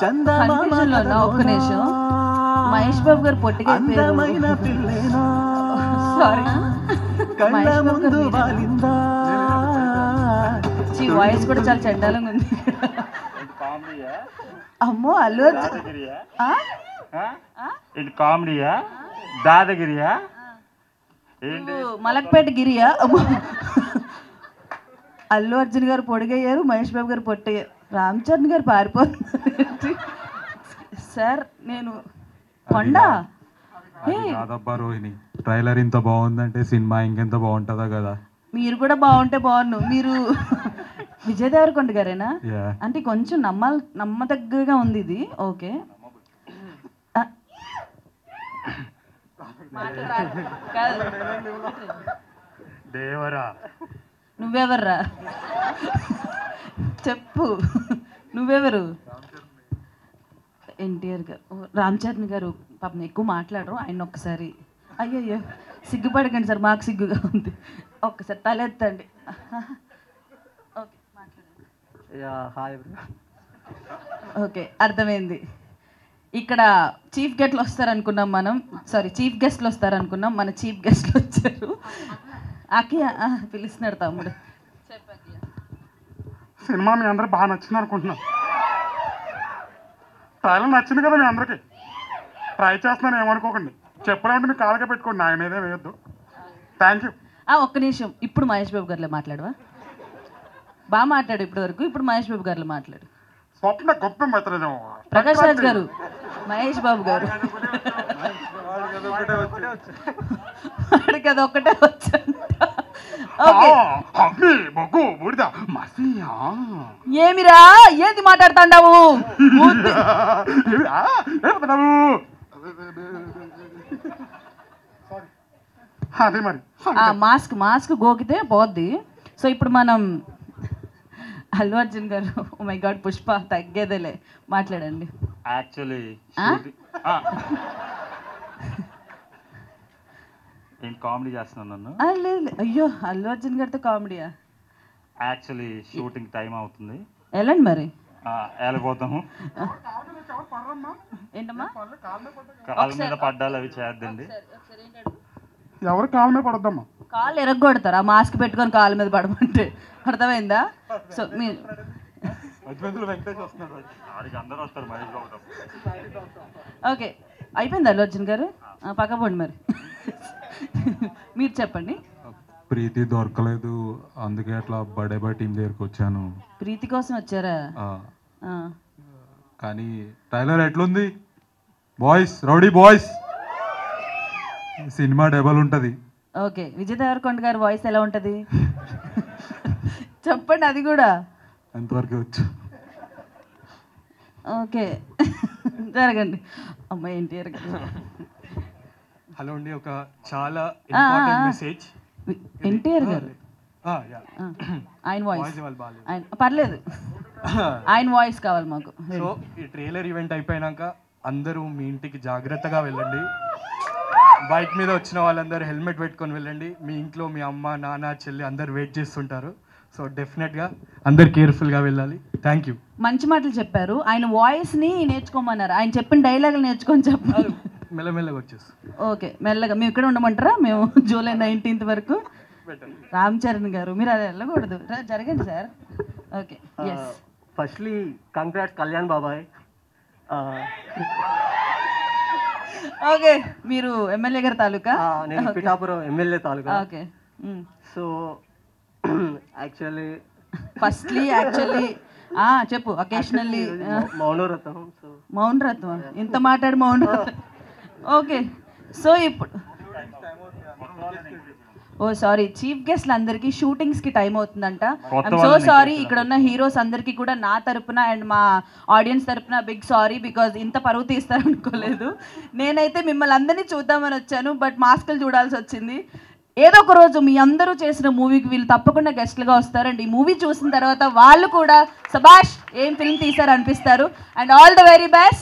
Confusion లో ఉన్నా ఒక్క నిమిషం. మహేష్ బాబు గారు పొట్టిగా సారీ వాయిస్ కూడా చాలా చండాలంగా ఉంది. అమ్మో అల్లు కామెడీయా దాదగిరియా మలక్పేట గిరియా? అల్లు అర్జున్ గారు పొడిగయ్యారు, మహేష్ బాబు గారు పొట్టయ్యారు, రామ్ చరణ్ గారు పారిపోతున్నారు. సార్ నేను కొండా కాదబ్బా రోహిణి, ట్రైలర్ ఇంత బాగుందంటే సినిమా ఇంకెంత బాగుంటుందా కదా. మీరు కూడా బాగుంటే బాగున్ను. మీరు విజయ్ దేవరకొండ గారేనా? అంటే కొంచెం నమ్మదగ్గగా ఉంది ఇది. ఓకే దేవరా నువ్వెవర్రా చెప్పు, నువ్వెవరు? ఎన్టీఆర్ గారు, రామ్ చరణ్ గారు పాపం ఎక్కువ మాట్లాడరు. ఆయన ఒక్కసారి అయ్యయ్యో సిగ్గుపడకండి సార్, మాకు సిగ్గుగా ఉంది. ఒక్కసారి తలెత్తండి. ఓకే మాట్లాడండి. ఓకే అర్థమైంది. ఇక్కడ చీఫ్ గెస్ట్లు వస్తారనుకున్నాం మనం, సారీ చీఫ్ గెస్ట్లు వస్తారనుకున్నాం, మన చీఫ్ గెస్ట్లు వచ్చారు. అకియా పిలుస్తున్నాడు తమ్ముడు. సినిమా మీ అందరూ బాగా నచ్చింది అనుకుంటున్నాం. ట్రైలర్ నచ్చింది కదా మీ అందరికి. ట్రై చేస్తున్నాను ఏమనుకోకండి. చెప్పడం మీ కాళ్ళకే పెట్టుకోండి, ఆయన మీదే వేయొద్దు. Thank you. ఒక్క నిమిషం, ఇప్పుడు మహేష్ బాబు గారిలో మాట్లాడవా? బాగా మాట్లాడు ఇప్పటి వరకు, ఇప్పుడు మహేష్ బాబు గారిలో మాట్లాడు. స్వప్న గొప్ప మిత్రదేమో ప్రకాష్ రాజ్ గారు, మహేష్ బాబు గారు వాడికి అది ఒక్కటే వచ్చంట. ఏమిరా ఏంది మాట్లాడుతాండావు? మాస్క్ మాస్క్ గోకితే పోద్ది. సో ఇప్పుడు మనం అల్లు అర్జున్ గారు, ఓ మై గాడ్ పుష్ప తగ్గేదేలే, మాట్లాడండి. యాక్చువల్లీ నేను కామెడీ చేస్తున్నాను నన్ను. లేదు అయ్యో అల్లు అర్జున్ గారితో కామెడీయా? యాక్చువల్లీ షూటింగ్ టైం అవుతుంది. వెళ్ళండి మరి. వెళ్ళిపోతాము. ఏంటమ్మా కాళ్ళ మీద పడ్డాలి అవి చేద్దండి. ఎవరు కాళ్ళ మీద పడద్దమ్మా, కాళ్ళు ఎరగొడతారు ఆ మాస్క్ పెట్టుకొని కాళ్ళ మీద పడమంటే. అర్థమైందా? సో మీరు ఓకే అయిపోయింది అల్లు అర్జున్ గారు, పక్కపోండి మరి. మీరు చెప్పండి. ప్రీతి దొరకలేదు, అందుకే అట్లా బర్త్డే బాయ్ టీం దగ్గరికి వచ్చాను. ప్రీతి కోసం వచ్చారా? కానీ ట్రైలర్ ఎట్లుంది boys, rowdy boys? Cinema double ఉంటుంది. ఓకే విజయ్ దేవరకొండ గారి వాయిస్ ఎలా ఉంటుంది చెప్పండి, అది కూడా ఎంతవరకు వచ్చు. ఓకే జరగండి. అమ్మాయి ఎన్టీఆర్ గారు. హలో అండి, ఒక చాలా ఇంపార్టెంట్ మెసేజ్. ఎన్టీఆర్ గారు ఆయన వాయిస్ పర్లేదు, ఆయన వాయిస్ కావాలి మాకు. సో ఈ ట్రైలర్ ఈవెంట్ అయిపోయినాక అందరూ మీ ఇంటికి జాగ్రత్తగా వెళ్ళండి. బైక్ మీద వచ్చిన వాళ్ళందరూ హెల్మెట్ పెట్టుకొని వెళ్ళండి. మీ ఇంట్లో మీ అమ్మ నాన్న చెల్లి అందరు వెయిట్ చేస్తుంటారు. సో డెఫినెట్గా అందరు కేర్ఫుల్గా వెళ్ళాలి. Thank you. మంచి మాటలు చెప్పారు. ఆయన వాయిస్ని నేర్చుకోమన్నారు, ఆయన చెప్పిన డైలాగులు నేర్చుకొని చెప్పాలి. మెల్లమెల్లగా వచ్చేసి ఓకే మెల్లగా. మేము ఇక్కడ ఉండమంటారా? మేము జూలై 19th వరకు. రామ్ చరణ్ గారు మీరు అది వెళ్ళకూడదు, జరగండి sir. Okay firstly congrats Kalyan బాబాయ్. ఓకే మీరు ఎమ్మెల్యే గారి తాలూకా? నేను పిఠాపురం ఎమ్మెల్యే తాలూకా. ఓకే సో యాక్చువల్లీ చెప్పు. అకేషనల్లీ మౌనవ్రతం. సో మౌనవ్రతం ఇంత మాట్లాడు మౌనవ్రతం. ఓకే సో ఇప్పుడు సారీ చీఫ్ గెస్ట్లు అందరికి షూటింగ్స్ కి టైం అవుతుందంట. I'm so sorry. ఇక్కడ ఉన్న హీరోస్ అందరికి కూడా నా తరపున అండ్ మా ఆడియన్స్ తరపున బిగ్ సారీ, బికాజ్ ఇంత పరువు తీస్తారనుకోలేదు. నేనైతే మిమ్మల్ని అందరినీ చూద్దామని వచ్చాను, బట్ మాస్కులు చూడాల్సి వచ్చింది. ఏదో ఒక రోజు మీ అందరూ చేసిన మూవీకి వీళ్ళు తప్పకుండా గెస్ట్లుగా వస్తారండి. ఈ మూవీ చూసిన తర్వాత వాళ్ళు కూడా సబాష్ ఏం ఫిల్మ్ తీశారు అనిపిస్తారు. And all the very best.